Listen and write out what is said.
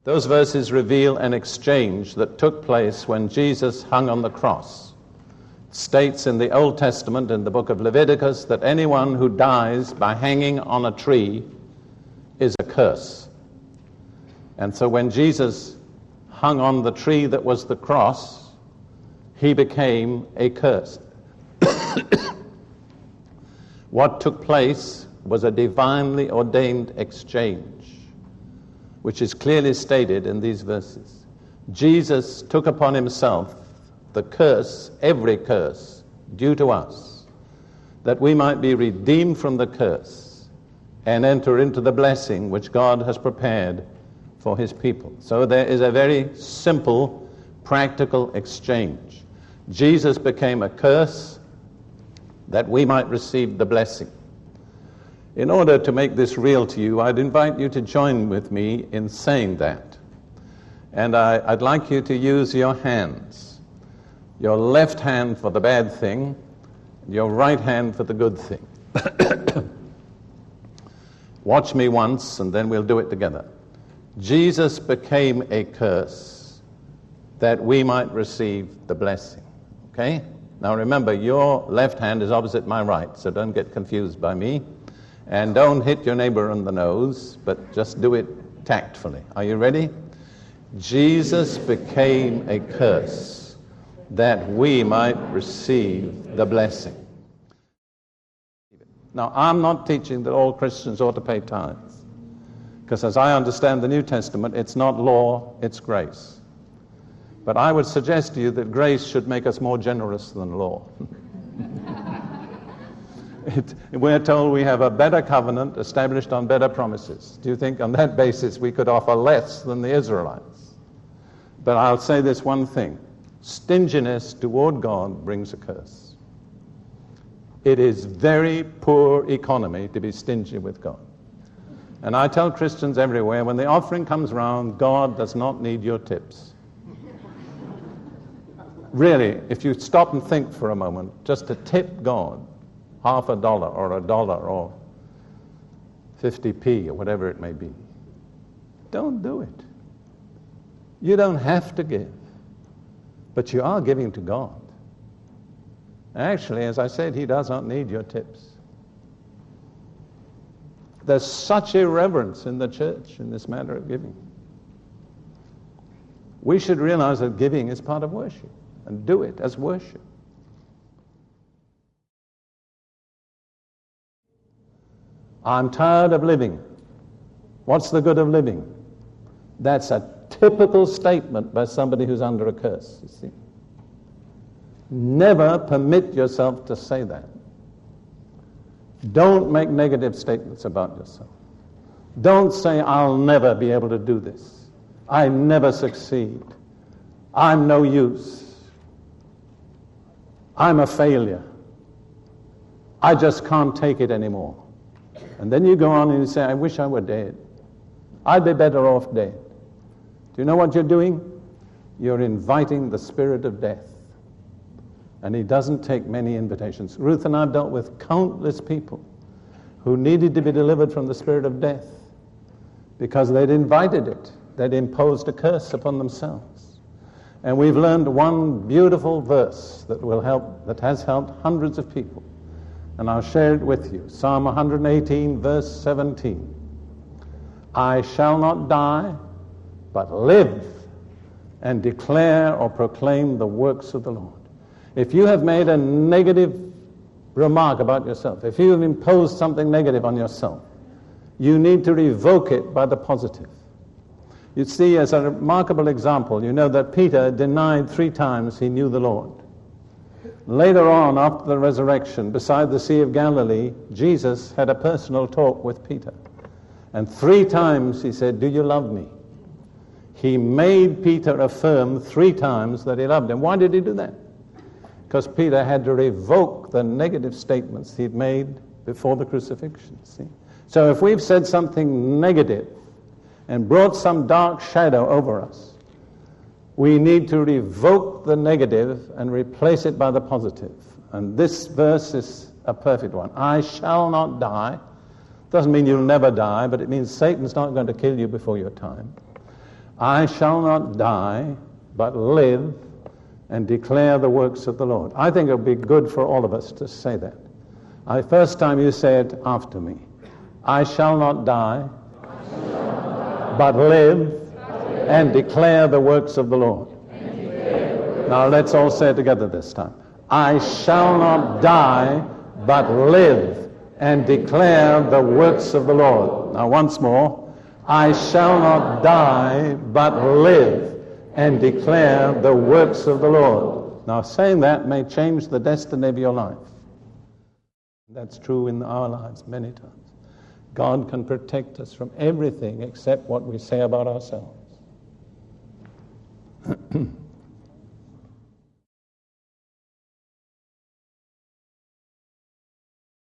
Those verses reveal an exchange that took place when Jesus hung on the cross. It states in the Old Testament, in the book of Leviticus, that anyone who dies by hanging on a tree is a curse. And so when Jesus hung on the tree that was the cross, he became a curse. What took place was a divinely ordained exchange, which is clearly stated in these verses. Jesus took upon himself the curse, every curse, due to us, that we might be redeemed from the curse and enter into the blessing which God has prepared for his people. So there is a very simple, practical exchange. Jesus became a curse that we might receive the blessing. In order to make this real to you, I'd invite you to join with me in saying that. And I'd like you to use your hands. Your left hand for the bad thing, your right hand for the good thing. Watch me once, and then we'll do it together. Jesus became a curse that we might receive the blessing. Okay? Now remember, your left hand is opposite my right, so don't get confused by me. And don't hit your neighbor on the nose, but just do it tactfully. Are you ready? Jesus became a curse that we might receive the blessing. Now, I'm not teaching that all Christians ought to pay tithes, because as I understand the New Testament, it's not law, it's grace. But I would suggest to you that grace should make us more generous than law. We're told we have a better covenant established on better promises. Do you think on that basis we could offer less than the Israelites? But I'll say this one thing. Stinginess toward God brings a curse. It is very poor economy to be stingy with God. And I tell Christians everywhere, when the offering comes round, God does not need your tips. Really, if you stop and think for a moment, just to tip God $50 or $1 or 50p or whatever it may be, don't do it. You don't have to give, but you are giving to God. Actually, as I said, he does not need your tips. There's such irreverence in the church in this matter of giving. We should realize that giving is part of worship, and do it as worship. I'm tired of living. What's the good of living? That's a typical statement by somebody who's under a curse, you see. Never permit yourself to say that. Don't make negative statements about yourself. Don't say, I'll never be able to do this. I never succeed. I'm no use. I'm a failure. I just can't take it anymore. And then you go on and you say, I wish I were dead. I'd be better off dead. Do you know what you're doing? You're inviting the spirit of death. And he doesn't take many invitations. Ruth and I have dealt with countless people who needed to be delivered from the spirit of death because they'd invited it. They'd imposed a curse upon themselves. And we've learned one beautiful verse that has helped hundreds of people. And I'll share it with you. Psalm 118, verse 17. I shall not die, but live and declare or proclaim the works of the Lord. If you have made a negative remark about yourself, if you have imposed something negative on yourself, you need to revoke it by the positive. You see, as a remarkable example, you know that Peter denied 3 times he knew the Lord. Later on, after the resurrection, beside the Sea of Galilee, Jesus had a personal talk with Peter. And 3 times he said, do you love me? He made Peter affirm 3 times that he loved him. Why did he do that? Because Peter had to revoke the negative statements he'd made before the crucifixion. See? So if we've said something negative and brought some dark shadow over us, we need to revoke the negative and replace it by the positive. And this verse is a perfect one. I shall not die. Doesn't mean you'll never die, but it means Satan's not going to kill you before your time. I shall not die, but live and declare the works of the Lord. I think it would be good for all of us to say that. First time you say it after me. I shall not die, but live and declare the works of the Lord. Now let's all say it together this time. I shall not die, but live and declare the works of the Lord. Now once more. I shall not die, but live and declare the works of the Lord. Now saying that may change the destiny of your life. That's true in our lives many times. God can protect us from everything except what we say about ourselves.